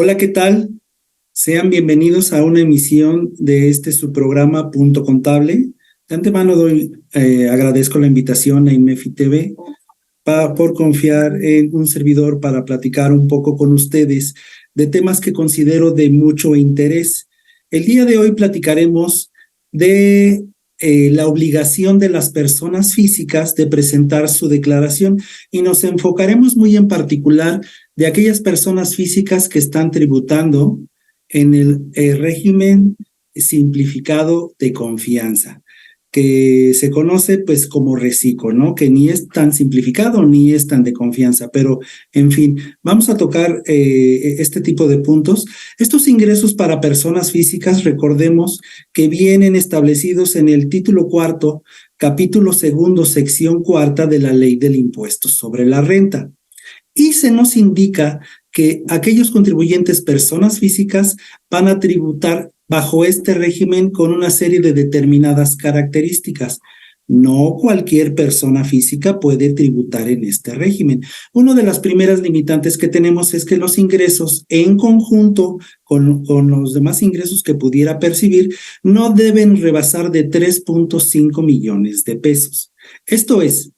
Hola, ¿qué tal? Sean bienvenidos a una emisión de su programa Punto Contable. De antemano agradezco la invitación a INMEFI TV por confiar en un servidor para platicar un poco con ustedes de temas que considero de mucho interés. El día de hoy platicaremos de la obligación de las personas físicas de presentar su declaración y nos enfocaremos muy en particular de aquellas personas físicas que están tributando en el régimen simplificado de confianza, que se conoce pues como RECICO, ¿no? Que ni es tan simplificado ni es tan de confianza, pero en fin, vamos a tocar este tipo de puntos. Estos ingresos para personas físicas, recordemos que vienen establecidos en el título cuarto, capítulo segundo, sección cuarta de la Ley del Impuesto sobre la Renta. Y se nos indica que aquellos contribuyentes, personas físicas, van a tributar bajo este régimen con una serie de determinadas características. No cualquier persona física puede tributar en este régimen. Una de las primeras limitantes que tenemos es que los ingresos en conjunto con los demás ingresos que pudiera percibir no deben rebasar de 3.5 millones de pesos. Esto es,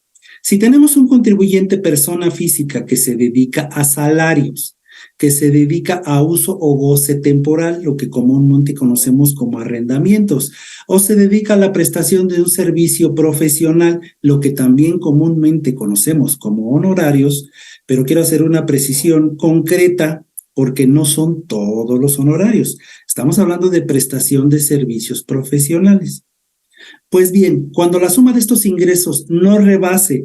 si tenemos un contribuyente persona física que se dedica a salarios, que se dedica a uso o goce temporal, lo que comúnmente conocemos como arrendamientos, o se dedica a la prestación de un servicio profesional, lo que también comúnmente conocemos como honorarios, pero quiero hacer una precisión concreta porque no son todos los honorarios. Estamos hablando de prestación de servicios profesionales. Pues bien, cuando la suma de estos ingresos no rebase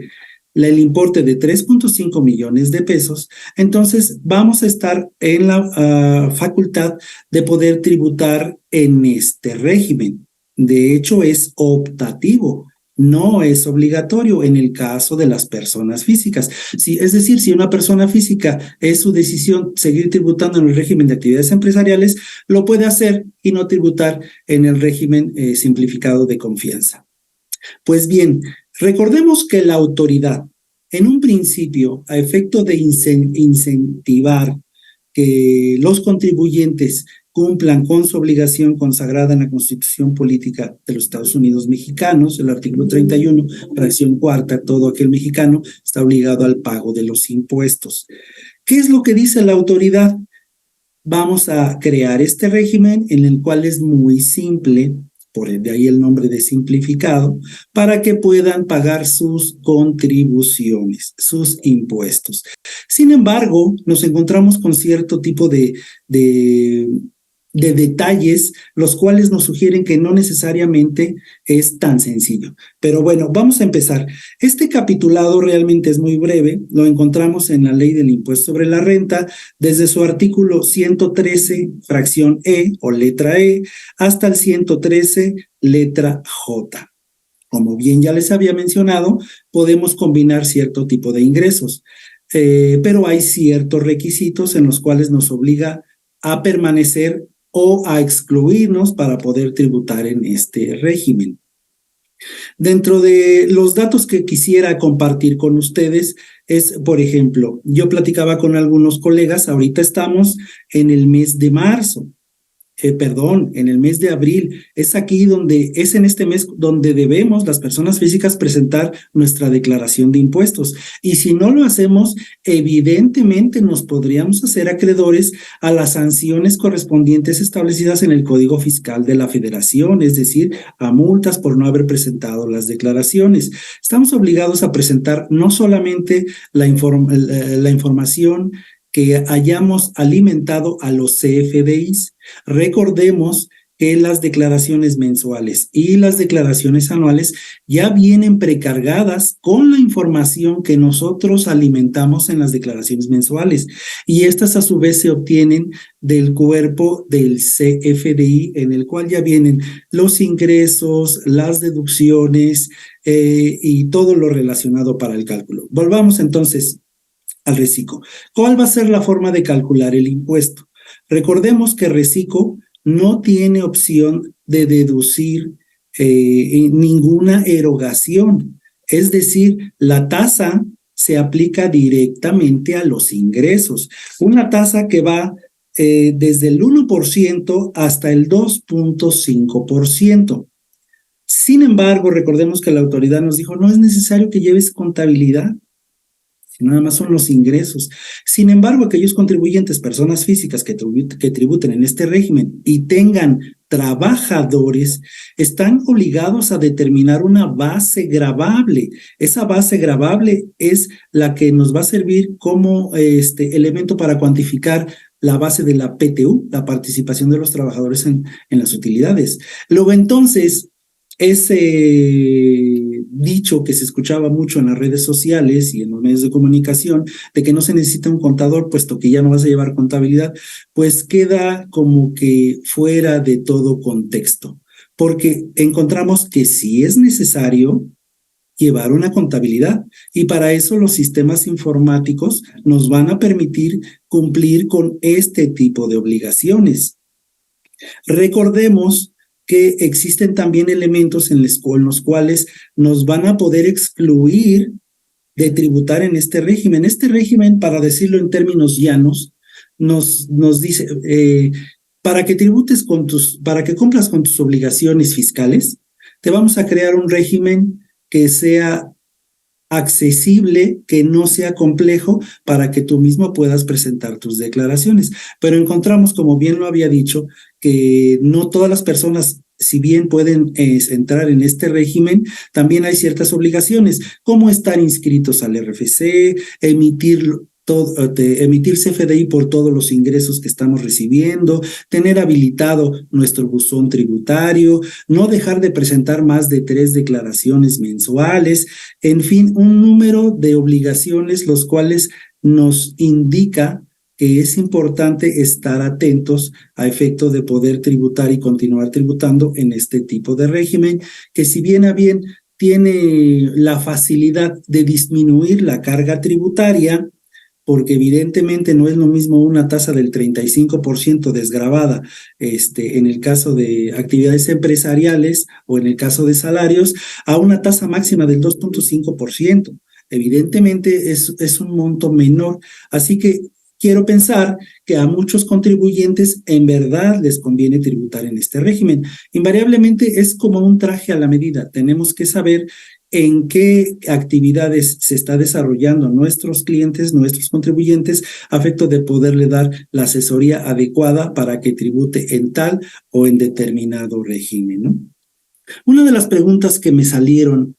el importe de 3.5 millones de pesos, entonces vamos a estar en la facultad de poder tributar en este régimen. De hecho, es optativo. No es obligatorio en el caso de las personas físicas. Es decir, si una persona física es su decisión seguir tributando en el régimen de actividades empresariales, lo puede hacer y no tributar en el régimen simplificado de confianza. Pues bien, recordemos que la autoridad, en un principio, a efecto de incentivar que los contribuyentes cumplan con su obligación consagrada en la Constitución Política de los Estados Unidos Mexicanos, el artículo 31, fracción cuarta, todo aquel mexicano está obligado al pago de los impuestos. ¿Qué es lo que dice la autoridad? Vamos a crear este régimen en el cual es muy simple, por de ahí el nombre de simplificado, para que puedan pagar sus contribuciones, sus impuestos. Sin embargo, nos encontramos con cierto tipo de detalles, los cuales nos sugieren que no necesariamente es tan sencillo. Pero bueno, vamos a empezar. Este capitulado realmente es muy breve, lo encontramos en la Ley del Impuesto sobre la Renta, desde su artículo 113, fracción E o letra E, hasta el 113, letra J. Como bien ya les había mencionado, podemos combinar cierto tipo de ingresos, pero hay ciertos requisitos en los cuales nos obliga a permanecer o a excluirnos para poder tributar en este régimen. Dentro de los datos que quisiera compartir con ustedes es, por ejemplo, yo platicaba con algunos colegas, ahorita estamos en el mes de marzo. En el mes de abril, es en este mes donde debemos las personas físicas presentar nuestra declaración de impuestos. Y si no lo hacemos, evidentemente nos podríamos hacer acreedores a las sanciones correspondientes establecidas en el Código Fiscal de la Federación, es decir, a multas por no haber presentado las declaraciones. Estamos obligados a presentar no solamente la información que hayamos alimentado a los CFDIs. Recordemos que las declaraciones mensuales y las declaraciones anuales ya vienen precargadas con la información que nosotros alimentamos en las declaraciones mensuales, y estas a su vez se obtienen del cuerpo del CFDI, en el cual ya vienen los ingresos, las deducciones y todo lo relacionado para el cálculo. Volvamos entonces al RECICO. ¿Cuál va a ser la forma de calcular el impuesto? Recordemos que RECICO no tiene opción de deducir ninguna erogación, es decir, la tasa se aplica directamente a los ingresos. Una tasa que va desde el 1% hasta el 2.5%. Sin embargo, recordemos que la autoridad nos dijo, no es necesario que lleves contabilidad, nada más son los ingresos. Sin embargo, aquellos contribuyentes, personas físicas que tributen en este régimen y tengan trabajadores, están obligados a determinar una base gravable. Esa base gravable es la que nos va a servir como elemento para cuantificar la base de la PTU, la participación de los trabajadores en las utilidades. Luego, entonces, ese dicho que se escuchaba mucho en las redes sociales y en los medios de comunicación de que no se necesita un contador puesto que ya no vas a llevar contabilidad, pues queda como que fuera de todo contexto, porque encontramos que sí es necesario llevar una contabilidad y para eso los sistemas informáticos nos van a permitir cumplir con este tipo de obligaciones. Recordemos que existen también elementos en los cuales nos van a poder excluir de tributar en este régimen. Este régimen, para decirlo en términos llanos, nos dice, para que tributes para que cumplas con tus obligaciones fiscales, te vamos a crear un régimen que sea accesible, que no sea complejo para que tú mismo puedas presentar tus declaraciones. Pero encontramos, como bien lo había dicho, que no todas las personas, si bien pueden entrar en este régimen, también hay ciertas obligaciones, como estar inscritos al RFC, emitir CFDI por todos los ingresos que estamos recibiendo, tener habilitado nuestro buzón tributario, no dejar de presentar más de 3 declaraciones mensuales, en fin, un número de obligaciones los cuales nos indica que es importante estar atentos a efecto de poder tributar y continuar tributando en este tipo de régimen, que si bien a bien tiene la facilidad de disminuir la carga tributaria, porque evidentemente no es lo mismo una tasa del 35% desgravada en el caso de actividades empresariales o en el caso de salarios, a una tasa máxima del 2.5%. Evidentemente es un monto menor, así que quiero pensar que a muchos contribuyentes en verdad les conviene tributar en este régimen. Invariablemente es como un traje a la medida. Tenemos que saber en qué actividades se está desarrollando nuestros clientes, nuestros contribuyentes, a efecto de poderle dar la asesoría adecuada para que tribute en tal o en determinado régimen, ¿no? Una de las preguntas que me salieron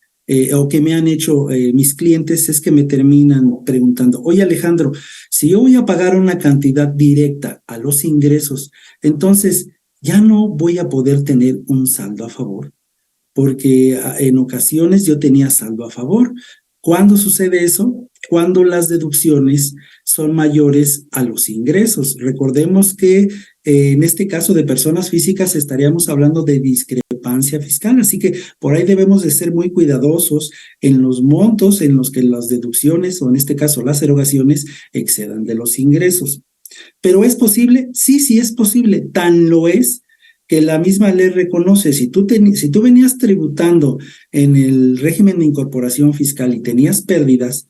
o que me han hecho mis clientes es que me terminan preguntando, oye Alejandro, si yo voy a pagar una cantidad directa a los ingresos, entonces ya no voy a poder tener un saldo a favor, porque en ocasiones yo tenía saldo a favor. ¿Cuándo sucede eso? Cuando las deducciones son mayores a los ingresos. Recordemos que en este caso de personas físicas estaríamos hablando de discrepancia fiscal, así que por ahí debemos de ser muy cuidadosos en los montos en los que las deducciones o en este caso las erogaciones excedan de los ingresos. ¿Pero es posible? Sí, sí es posible. Tan lo es que la misma ley reconoce, si tú venías tributando en el régimen de incorporación fiscal y tenías pérdidas,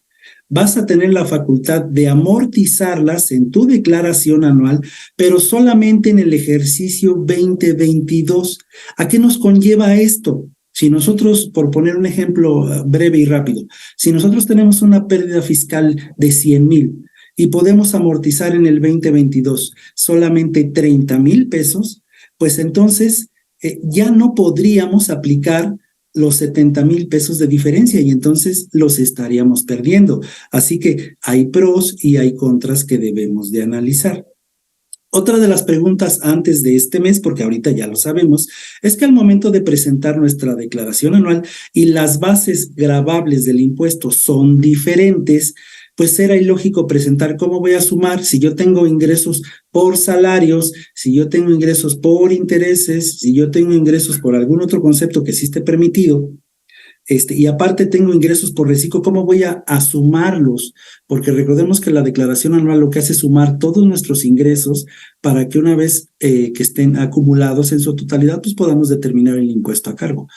vas a tener la facultad de amortizarlas en tu declaración anual, pero solamente en el ejercicio 2022. ¿A qué nos conlleva esto? Si nosotros, por poner un ejemplo breve y rápido, si nosotros tenemos una pérdida fiscal de 100,000 y podemos amortizar en el 2022 solamente 30,000 pesos, pues entonces ya no podríamos aplicar los 70,000 pesos de diferencia y entonces los estaríamos perdiendo. Así que hay pros y hay contras que debemos de analizar. Otra de las preguntas antes de este mes, porque ahorita ya lo sabemos, es que al momento de presentar nuestra declaración anual y las bases gravables del impuesto son diferentes, pues era ilógico presentar cómo voy a sumar si yo tengo ingresos por salarios, si yo tengo ingresos por intereses, si yo tengo ingresos por algún otro concepto que sí esté permitido, y aparte tengo ingresos por reciclo, ¿cómo voy a sumarlos? Porque recordemos que la declaración anual lo que hace es sumar todos nuestros ingresos para que una vez que estén acumulados en su totalidad, pues podamos determinar el impuesto a cargo.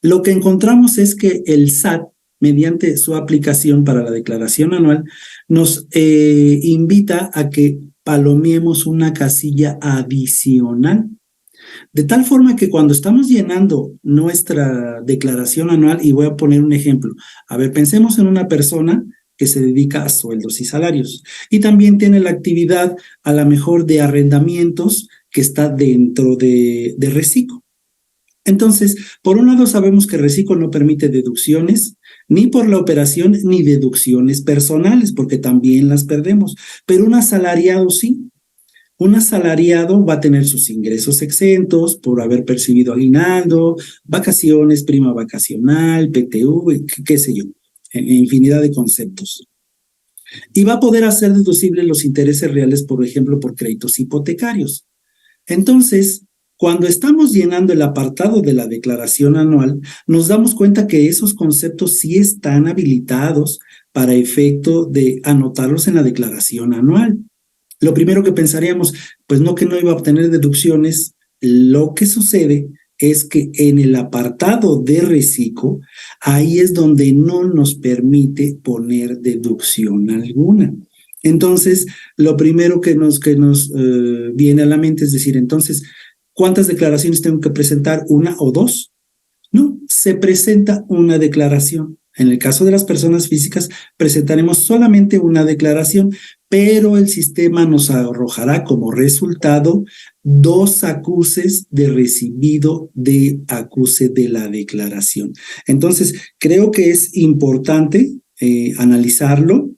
Lo que encontramos es que el SAT mediante su aplicación para la declaración anual, nos invita a que palomeemos una casilla adicional. De tal forma que cuando estamos llenando nuestra declaración anual, y voy a poner un ejemplo, a ver, pensemos en una persona que se dedica a sueldos y salarios y también tiene la actividad a lo mejor de arrendamientos que está dentro de Recico. Entonces, por un lado sabemos que Recico no permite deducciones ni por la operación ni deducciones personales, porque también las perdemos, pero un asalariado sí. Un asalariado va a tener sus ingresos exentos por haber percibido aguinaldo, vacaciones, prima vacacional, PTU, qué sé yo, infinidad de conceptos. Y va a poder hacer deducibles los intereses reales, por ejemplo, por créditos hipotecarios. Entonces, cuando estamos llenando el apartado de la declaración anual, nos damos cuenta que esos conceptos sí están habilitados para efecto de anotarlos en la declaración anual. Lo primero que pensaríamos, pues no que no iba a obtener deducciones, lo que sucede es que en el apartado de Recico, ahí es donde no nos permite poner deducción alguna. Entonces, lo primero que nos viene a la mente es decir, entonces, ¿cuántas declaraciones tengo que presentar? ¿Una o dos? No, se presenta una declaración. En el caso de las personas físicas, presentaremos solamente una declaración, pero el sistema nos arrojará como resultado 2 acuses de recibido de acuse de la declaración. Entonces, creo que es importante analizarlo,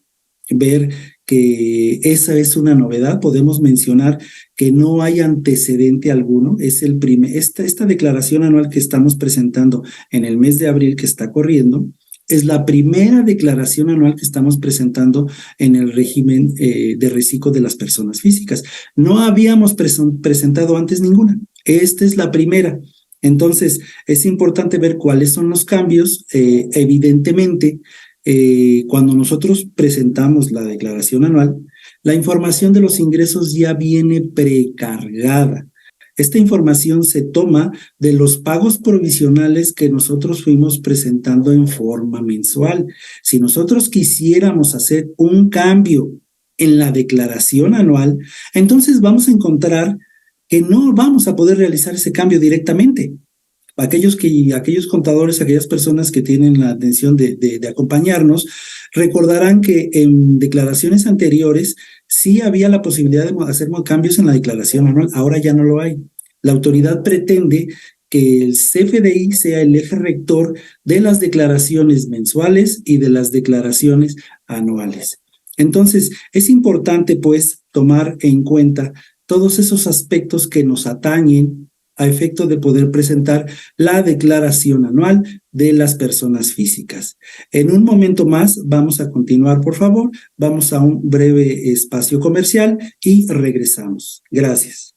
ver que esa es una novedad. Podemos mencionar que no hay antecedente alguno. Es esta declaración anual que estamos presentando en el mes de abril que está corriendo, es la primera declaración anual que estamos presentando en el régimen de Recico de las personas físicas. No habíamos presentado antes ninguna. Esta es la primera. Entonces, es importante ver cuáles son los cambios. Evidentemente, cuando nosotros presentamos la declaración anual, la información de los ingresos ya viene precargada. Esta información se toma de los pagos provisionales que nosotros fuimos presentando en forma mensual. Si nosotros quisiéramos hacer un cambio en la declaración anual, entonces vamos a encontrar que no vamos a poder realizar ese cambio directamente. Aquellos contadores, aquellas personas que tienen la atención de acompañarnos, recordarán que en declaraciones anteriores sí había la posibilidad de hacer cambios en la declaración anual, ahora ya no lo hay. La autoridad pretende que el CFDI sea el eje rector de las declaraciones mensuales y de las declaraciones anuales. Entonces, es importante, pues, tomar en cuenta todos esos aspectos que nos atañen a efecto de poder presentar la declaración anual de las personas físicas. En un momento más vamos a continuar, por favor. Vamos a un breve espacio comercial y regresamos. Gracias.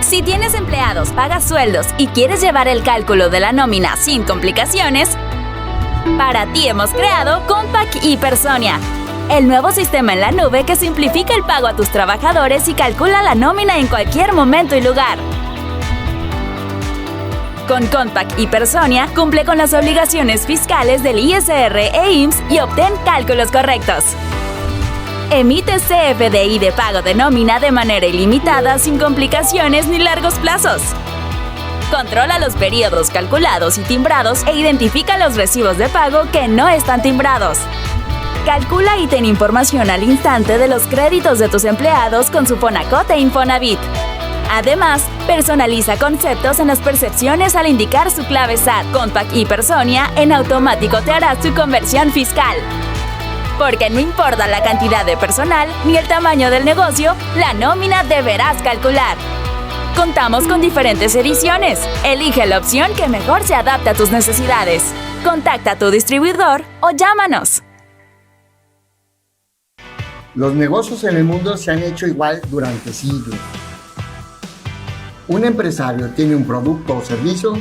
Si tienes empleados, pagas sueldos y quieres llevar el cálculo de la nómina sin complicaciones, para ti hemos creado Compact y Personia, el nuevo sistema en la nube que simplifica el pago a tus trabajadores y calcula la nómina en cualquier momento y lugar. Con Compact y Personia, cumple con las obligaciones fiscales del ISR e IMSS y obtén cálculos correctos. Emite CFDI de pago de nómina de manera ilimitada, sin complicaciones ni largos plazos. Controla los periodos calculados y timbrados e identifica los recibos de pago que no están timbrados. Calcula y ten información al instante de los créditos de tus empleados con su Fonacot e Infonavit. Además, personaliza conceptos en las percepciones al indicar su clave SAT. Compact y Personia en automático te hará su conversión fiscal. Porque no importa la cantidad de personal ni el tamaño del negocio, la nómina deberás calcular. Contamos con diferentes ediciones. Elige la opción que mejor se adapte a tus necesidades. Contacta a tu distribuidor o llámanos. Los negocios en el mundo se han hecho igual durante siglos. Un empresario tiene un producto o servicio,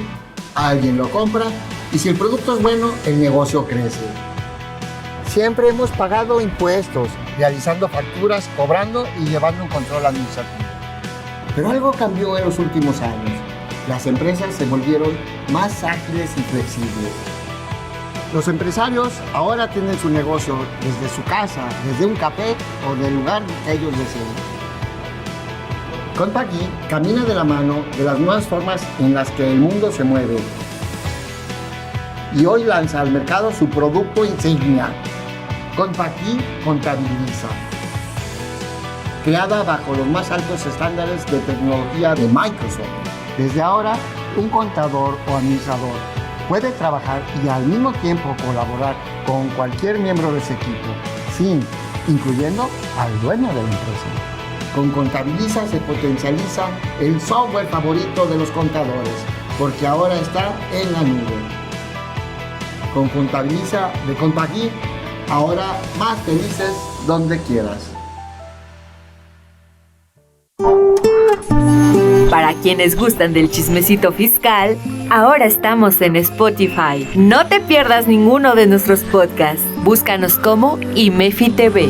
alguien lo compra y si el producto es bueno, el negocio crece. Siempre hemos pagado impuestos, realizando facturas, cobrando y llevando un control administrativo. Pero algo cambió en los últimos años. Las empresas se volvieron más ágiles y flexibles. Los empresarios ahora tienen su negocio desde su casa, desde un café o del lugar que ellos deseen. Compagui camina de la mano de las nuevas formas en las que el mundo se mueve. Y hoy lanza al mercado su producto insignia, Compagui Contabiliza. Creada bajo los más altos estándares de tecnología de Microsoft. Desde ahora, un contador o administrador puede trabajar y al mismo tiempo colaborar con cualquier miembro de ese equipo, incluyendo al dueño de la empresa. Con Contabiliza se potencializa el software favorito de los contadores, porque ahora está en la nube. Con Contabiliza de Compagui, ahora más felices donde quieras. Para quienes gustan del chismecito fiscal, ahora estamos en Spotify. No te pierdas ninguno de nuestros podcasts. Búscanos como IMEFI TV.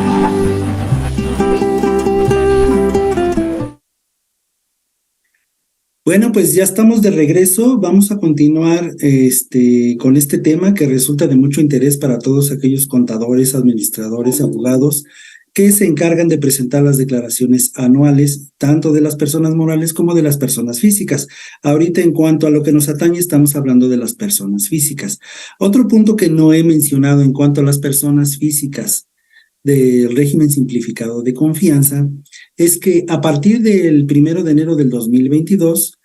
Bueno, pues ya estamos de regreso. Vamos a continuar con este tema que resulta de mucho interés para todos aquellos contadores, administradores, abogados que se encargan de presentar las declaraciones anuales, tanto de las personas morales como de las personas físicas. Ahorita, en cuanto a lo que nos atañe, estamos hablando de las personas físicas. Otro punto que no he mencionado en cuanto a las personas físicas del régimen simplificado de confianza es que a partir del 1 de enero del 2022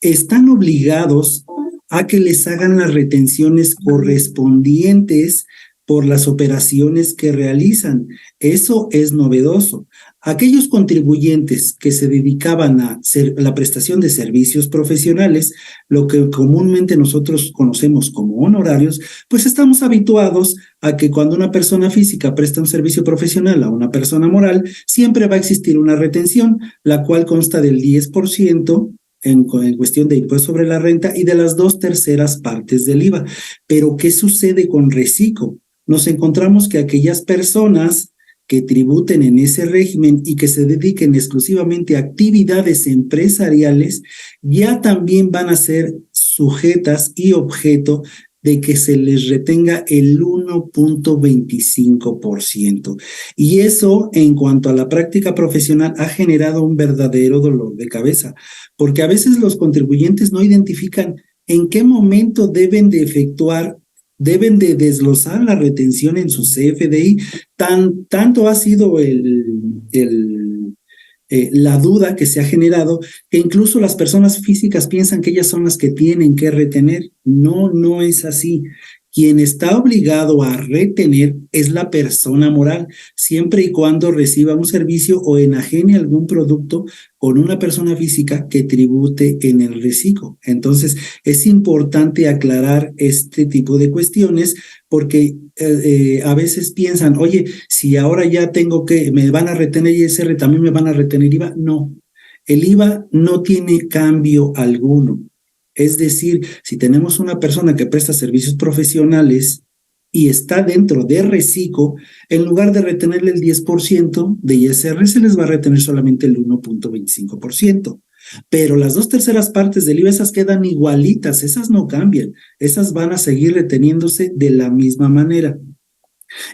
están obligados a que les hagan las retenciones correspondientes por las operaciones que realizan. Eso es novedoso. Aquellos contribuyentes que se dedicaban a la prestación de servicios profesionales, lo que comúnmente nosotros conocemos como honorarios, pues estamos habituados a que cuando una persona física presta un servicio profesional a una persona moral, siempre va a existir una retención, la cual consta del 10%, en cuestión de impuesto sobre la renta y de las 2/3 partes del IVA. Pero, ¿qué sucede con Recico? Nos encontramos que aquellas personas que tributen en ese régimen y que se dediquen exclusivamente a actividades empresariales ya también van a ser sujetas y objeto de que se les retenga el 1.25%. Y eso, en cuanto a la práctica profesional, ha generado un verdadero dolor de cabeza, porque a veces los contribuyentes no identifican en qué momento deben de desglosar la retención en su CFDI. Tanto ha sido la duda que se ha generado que incluso las personas físicas piensan que ellas son las que tienen que retener. No es así. Quien está obligado a retener es la persona moral, siempre y cuando reciba un servicio o enajene algún producto con una persona física que tribute en el reciclo. Entonces, es importante aclarar este tipo de cuestiones porque a veces piensan, oye, si ahora ya me van a retener ISR, ¿también me van a retener IVA? No, el IVA no tiene cambio alguno. Es decir, si tenemos una persona que presta servicios profesionales y está dentro de Recico, en lugar de retenerle el 10% de ISR, se les va a retener solamente el 1.25%. Pero las 2/3 partes del IVA, esas quedan igualitas, esas no cambian, esas van a seguir reteniéndose de la misma manera.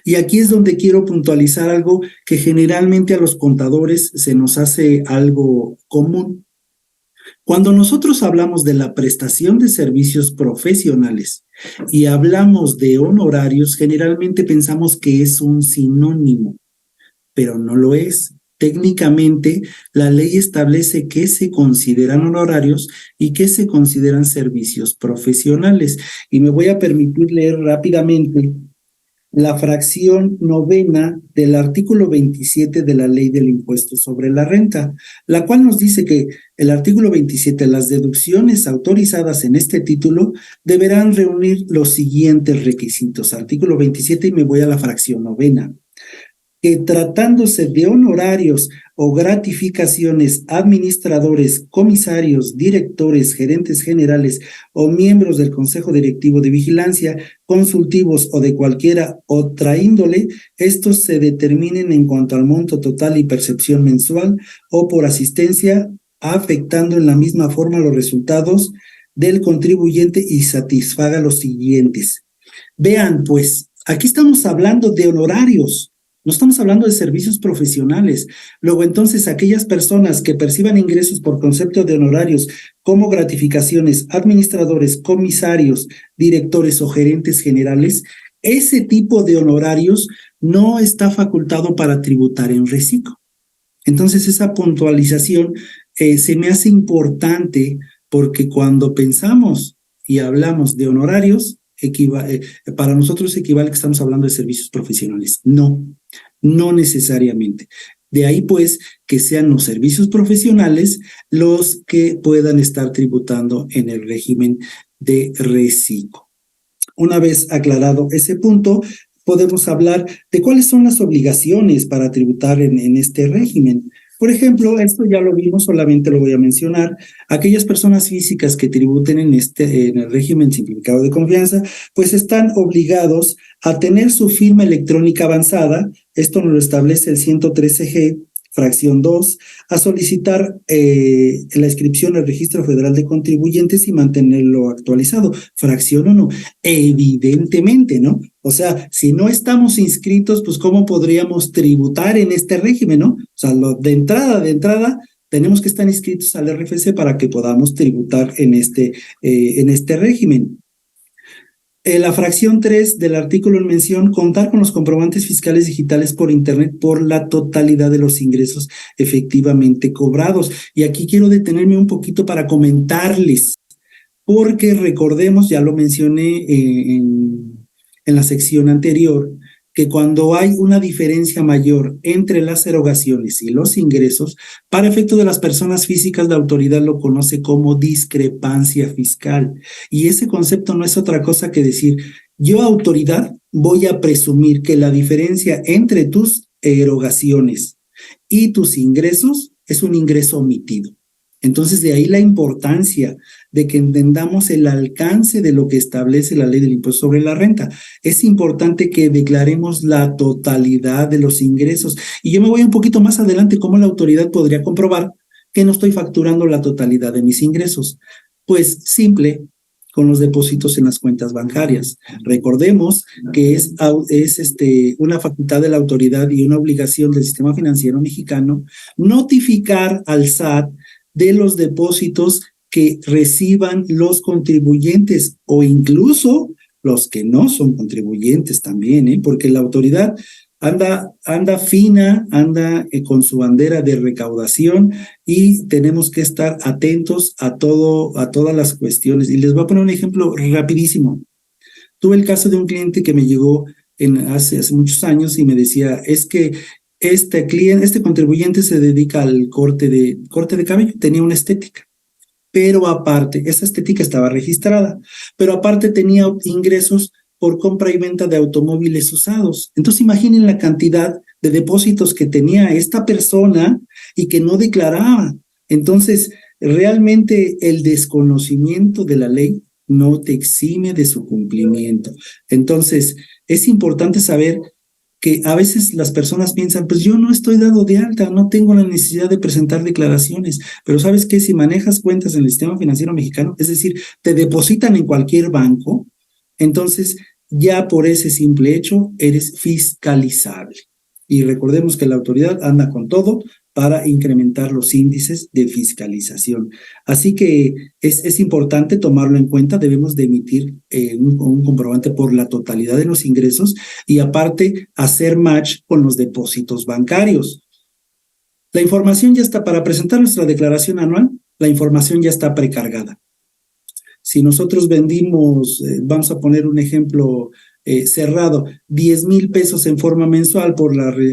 Y aquí es donde quiero puntualizar algo que generalmente a los contadores se nos hace algo común. Cuando nosotros hablamos de la prestación de servicios profesionales y hablamos de honorarios, generalmente pensamos que es un sinónimo, pero no lo es. Técnicamente, la ley establece qué se consideran honorarios y qué se consideran servicios profesionales. Y me voy a permitir leer rápidamente la fracción 9 del artículo 27 de la Ley del Impuesto sobre la Renta, la cual nos dice que el artículo 27, las deducciones autorizadas en este título deberán reunir los siguientes requisitos. Artículo 27, y me voy a la fracción 9. Que tratándose de honorarios o gratificaciones, administradores, comisarios, directores, gerentes generales o miembros del Consejo Directivo de Vigilancia, consultivos o de cualquiera otra índole, estos se determinen en cuanto al monto total y percepción mensual o por asistencia, afectando en la misma forma los resultados del contribuyente y satisfaga los siguientes. Vean, pues, aquí estamos hablando de honorarios, no estamos hablando de servicios profesionales. Luego, entonces, aquellas personas que perciban ingresos por concepto de honorarios como gratificaciones, administradores, comisarios, directores o gerentes generales, ese tipo de honorarios no está facultado para tributar en reciclo. Entonces, esa puntualización se me hace importante porque cuando pensamos y hablamos de honorarios, para nosotros equivale que estamos hablando de servicios profesionales. No necesariamente. De ahí, pues, que sean los servicios profesionales los que puedan estar tributando en el régimen de reciclo. Una vez aclarado ese punto, podemos hablar de cuáles son las obligaciones para tributar en este régimen. Por ejemplo, esto ya lo vimos, solamente lo voy a mencionar. Aquellas personas físicas que tributen en el régimen simplificado de confianza, pues están obligados a tener su firma electrónica avanzada. Esto nos lo establece el 113G, fracción 2, a solicitar la inscripción al Registro Federal de Contribuyentes y mantenerlo actualizado. Fracción 1, evidentemente, ¿no? O sea, si no estamos inscritos, pues ¿cómo podríamos tributar en este régimen, no? O sea, de entrada, tenemos que estar inscritos al RFC para que podamos tributar en este régimen. La fracción 3 del artículo en mención, contar con los comprobantes fiscales digitales por Internet por la totalidad de los ingresos efectivamente cobrados. Y aquí quiero detenerme un poquito para comentarles, porque recordemos, ya lo mencioné en la sección anterior, que cuando hay una diferencia mayor entre las erogaciones y los ingresos, para efecto de las personas físicas, la autoridad lo conoce como discrepancia fiscal. Y ese concepto no es otra cosa que decir, yo, autoridad, voy a presumir que la diferencia entre tus erogaciones y tus ingresos es un ingreso omitido. Entonces, de ahí la importancia de que entendamos el alcance de lo que establece la ley del impuesto sobre la renta. Es importante que declaremos la totalidad de los ingresos. Y yo me voy un poquito más adelante, ¿cómo la autoridad podría comprobar que no estoy facturando la totalidad de mis ingresos? Pues simple, con los depósitos en las cuentas bancarias. Recordemos que es una facultad de la autoridad y una obligación del sistema financiero mexicano notificar al SAT de los depósitos que reciban los contribuyentes o incluso los que no son contribuyentes también, porque la autoridad anda fina, anda con su bandera de recaudación y tenemos que estar atentos a todas las cuestiones. Y les voy a poner un ejemplo rapidísimo. Tuve el caso de un cliente que me llegó hace muchos años y me decía, es que este contribuyente se dedica al corte de cabello, tenía una estética, pero aparte, esa estética estaba registrada, pero aparte tenía ingresos por compra y venta de automóviles usados. Entonces imaginen la cantidad de depósitos que tenía esta persona y que no declaraba. Entonces, realmente el desconocimiento de la ley no te exime de su cumplimiento. Entonces, es importante saber que a veces las personas piensan, pues yo no estoy dado de alta, no tengo la necesidad de presentar declaraciones, pero ¿sabes qué? Si manejas cuentas en el sistema financiero mexicano, es decir, te depositan en cualquier banco, entonces ya por ese simple hecho eres fiscalizable. Y recordemos que la autoridad anda con todo para incrementar los índices de fiscalización. Así que es importante tomarlo en cuenta, debemos de emitir un comprobante por la totalidad de los ingresos y aparte hacer match con los depósitos bancarios. La información ya está, para presentar nuestra declaración anual, la información ya está precargada. Si nosotros vendimos, vamos a poner un ejemplo cerrado, 10,000 pesos en forma mensual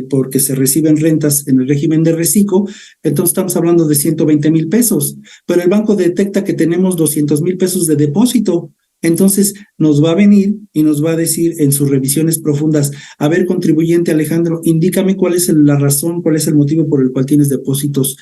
porque se reciben rentas en el régimen de reciclo, entonces estamos hablando de 120,000 pesos, pero el banco detecta que tenemos 200,000 pesos de depósito, entonces nos va a venir y nos va a decir en sus revisiones profundas, a ver, contribuyente Alejandro, indícame cuál es la razón, cuál es el motivo por el cual tienes depósitos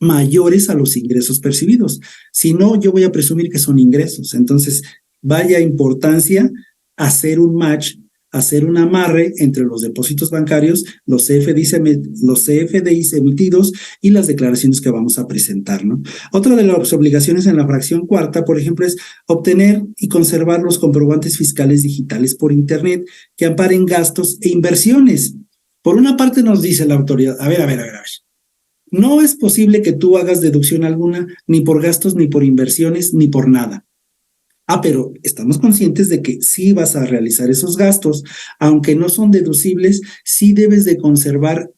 mayores a los ingresos percibidos. Si no, yo voy a presumir que son ingresos. Entonces, vaya importancia hacer un match hacer un amarre entre los depósitos bancarios, los CFDIs emitidos y las declaraciones que vamos a presentar, ¿no? Otra de las obligaciones en la fracción cuarta, por ejemplo, es obtener y conservar los comprobantes fiscales digitales por Internet que amparen gastos e inversiones. Por una parte nos dice la autoridad, a ver. No es posible que tú hagas deducción alguna, ni por gastos, ni por inversiones, ni por nada. Pero estamos conscientes de que sí vas a realizar esos gastos, aunque no son deducibles, sí debes de conservar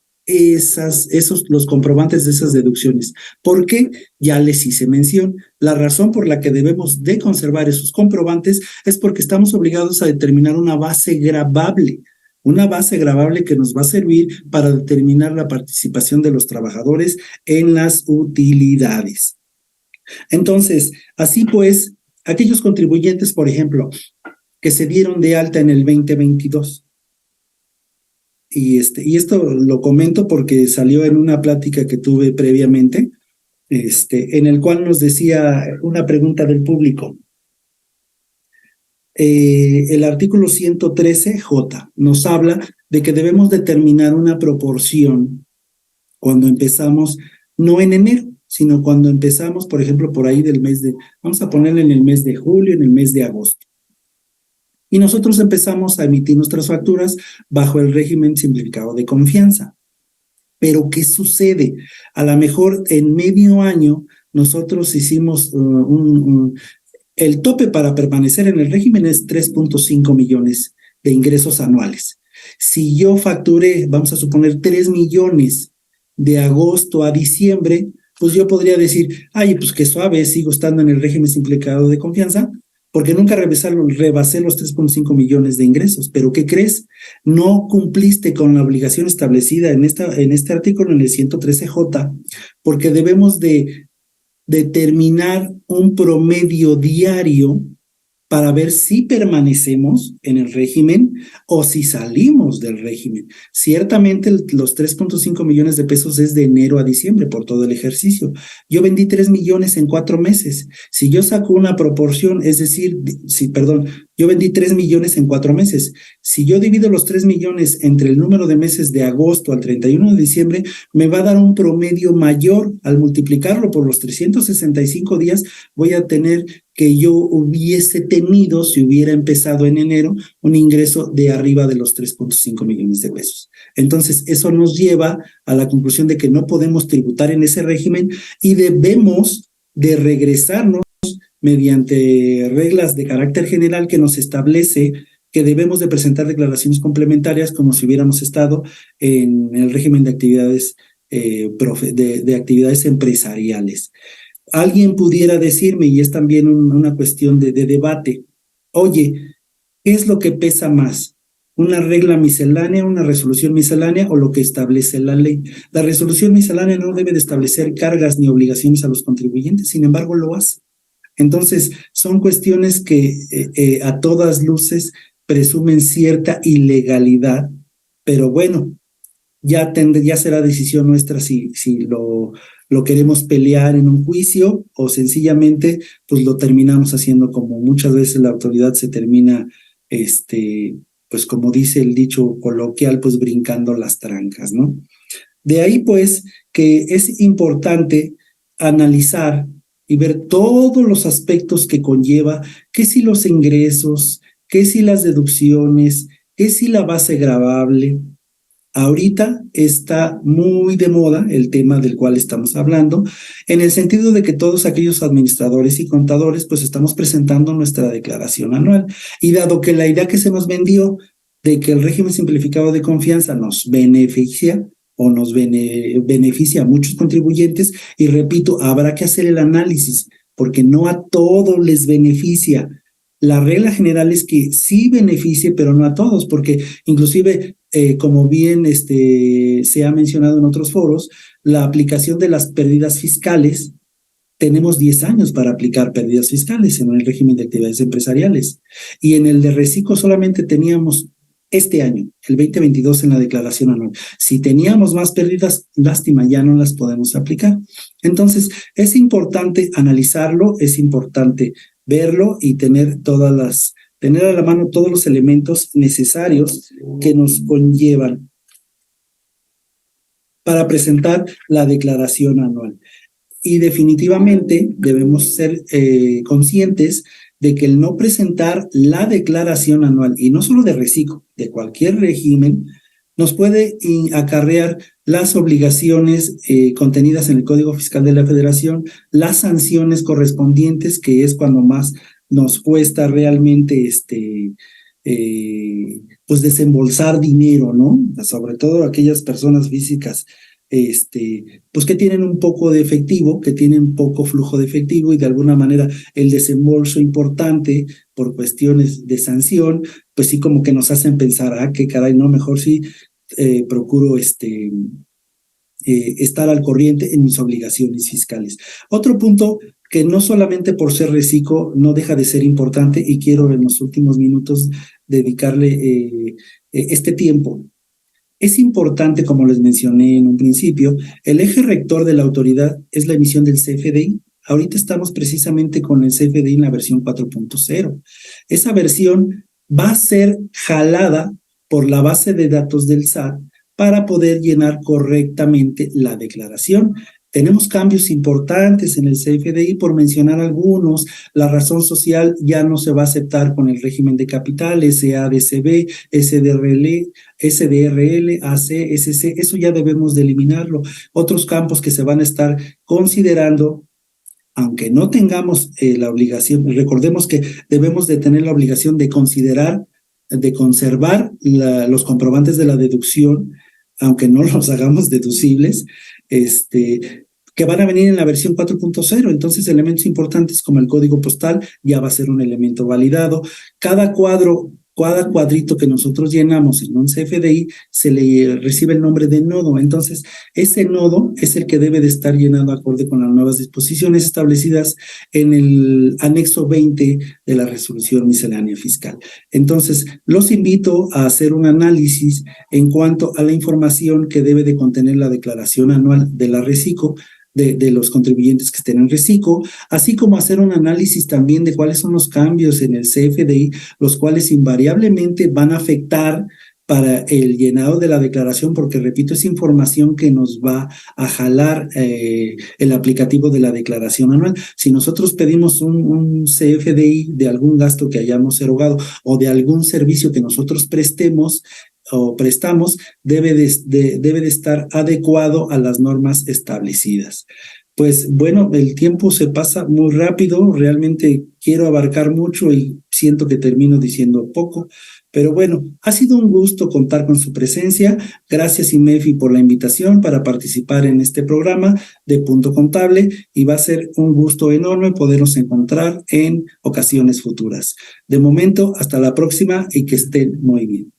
los comprobantes de esas deducciones. ¿Por qué? Ya les hice mención. La razón por la que debemos de conservar esos comprobantes es porque estamos obligados a determinar una base gravable que nos va a servir para determinar la participación de los trabajadores en las utilidades. Entonces, así pues, aquellos contribuyentes, por ejemplo, que se dieron de alta en el 2022, y esto lo comento porque salió en una plática que tuve previamente, en el cual nos decía una pregunta del público. El artículo 113J nos habla de que debemos determinar una proporción cuando empezamos, no en enero, sino cuando empezamos, por ejemplo, por ahí vamos a ponerle en el mes de julio, en el mes de agosto. Y nosotros empezamos a emitir nuestras facturas bajo el régimen simplificado de confianza. Pero, ¿qué sucede? A lo mejor en medio año nosotros hicimos el tope para permanecer en el régimen es 3.5 millones de ingresos anuales. Si yo facturé, vamos a suponer, 3 millones de agosto a diciembre, pues yo podría decir, pues qué suave, sigo estando en el régimen simplificado de confianza, porque nunca rebasé los 3.5 millones de ingresos. Pero ¿qué crees? No cumpliste con la obligación establecida en este artículo, en el 113J, porque debemos de determinar un promedio diario para ver si permanecemos en el régimen o si salimos del régimen. Ciertamente los 3.5 millones de pesos es de enero a diciembre por todo el ejercicio. Yo vendí 3 millones en 4 meses. Si yo saco una proporción, yo vendí 3 millones en 4 meses. Si yo divido los 3 millones entre el número de meses de agosto al 31 de diciembre, me va a dar un promedio mayor. Al multiplicarlo por los 365 días, voy a tener que yo hubiese tenido, si hubiera empezado en enero, un ingreso de arriba de los 3.5 millones de pesos. Entonces, eso nos lleva a la conclusión de que no podemos tributar en ese régimen y debemos de regresarnos mediante reglas de carácter general que nos establece que debemos de presentar declaraciones complementarias como si hubiéramos estado en el régimen de actividades, de actividades empresariales. Alguien pudiera decirme, y es también una cuestión de debate, oye, ¿qué es lo que pesa más? ¿Una regla miscelánea, una resolución miscelánea o lo que establece la ley? La resolución miscelánea no debe de establecer cargas ni obligaciones a los contribuyentes, sin embargo lo hace. Entonces, son cuestiones que a todas luces presumen cierta ilegalidad, pero bueno, ya será decisión nuestra si lo queremos pelear en un juicio o sencillamente pues lo terminamos haciendo como muchas veces la autoridad se termina, pues como dice el dicho coloquial, pues brincando las trancas, ¿no? De ahí pues que es importante analizar y ver todos los aspectos que conlleva, que si los ingresos, que si las deducciones, que si la base gravable. Ahorita está muy de moda el tema del cual estamos hablando, en el sentido de que todos aquellos administradores y contadores pues estamos presentando nuestra declaración anual. Y dado que la idea que se nos vendió de que el régimen simplificado de confianza nos beneficia o nos beneficia a muchos contribuyentes, y repito, habrá que hacer el análisis porque no a todos les beneficia. La regla general es que sí beneficie, pero no a todos, porque inclusive, como bien se ha mencionado en otros foros, la aplicación de las pérdidas fiscales, tenemos 10 años para aplicar pérdidas fiscales en el régimen de actividades empresariales. Y en el de reciclo solamente teníamos este año, el 2022, en la declaración anual. Si teníamos más pérdidas, lástima, ya no las podemos aplicar. Entonces, es importante analizarlo, es importante verlo y tener todas tener a la mano todos los elementos necesarios que nos conllevan para presentar la declaración anual. Y definitivamente debemos ser conscientes de que el no presentar la declaración anual, y no solo de reciclo, de cualquier régimen, nos puede acarrear las obligaciones contenidas en el Código Fiscal de la Federación, las sanciones correspondientes, que es cuando más nos cuesta realmente pues desembolsar dinero, ¿no? Sobre todo aquellas personas físicas pues que tienen un poco de efectivo, que tienen poco flujo de efectivo, y de alguna manera el desembolso importante por cuestiones de sanción, pues sí como que nos hacen pensar, qué caray, no, mejor sí procuro estar al corriente en mis obligaciones fiscales. Otro punto que no solamente por ser reciclo no deja de ser importante, y quiero en los últimos minutos dedicarle este tiempo. Es importante, como les mencioné en un principio, el eje rector de la autoridad es la emisión del CFDI. Ahorita estamos precisamente con el CFDI en la versión 4.0. Esa versión va a ser jalada por la base de datos del SAT para poder llenar correctamente la declaración. Tenemos cambios importantes en el CFDI, por mencionar algunos. La razón social ya no se va a aceptar con el régimen de capital, SADCB, SDRL, AC, SC, eso ya debemos de eliminarlo. Otros campos que se van a estar considerando, aunque no tengamos la obligación, recordemos que debemos de tener la obligación de considerar, de conservar los comprobantes de la deducción, aunque no los hagamos deducibles, que van a venir en la versión 4.0. Entonces, elementos importantes como el código postal ya va a ser un elemento validado. Cada cuadrito que nosotros llenamos en un CFDI se le recibe el nombre de nodo. Entonces, ese nodo es el que debe de estar llenado acorde con las nuevas disposiciones establecidas en el anexo 20 de la resolución miscelánea fiscal. Entonces, los invito a hacer un análisis en cuanto a la información que debe de contener la declaración anual de la RECICO, de los contribuyentes que estén en reciclo, así como hacer un análisis también de cuáles son los cambios en el CFDI, los cuales invariablemente van a afectar para el llenado de la declaración, porque repito, es información que nos va a jalar el aplicativo de la declaración anual. Si nosotros pedimos un CFDI de algún gasto que hayamos erogado o de algún servicio que nosotros prestemos o prestamos, debe de estar adecuado a las normas establecidas. Pues bueno, el tiempo se pasa muy rápido, realmente quiero abarcar mucho y siento que termino diciendo poco, pero bueno, ha sido un gusto contar con su presencia. Gracias, IMEFI, por la invitación para participar en este programa de Punto Contable, y va a ser un gusto enorme podernos encontrar en ocasiones futuras. De momento, hasta la próxima y que estén muy bien.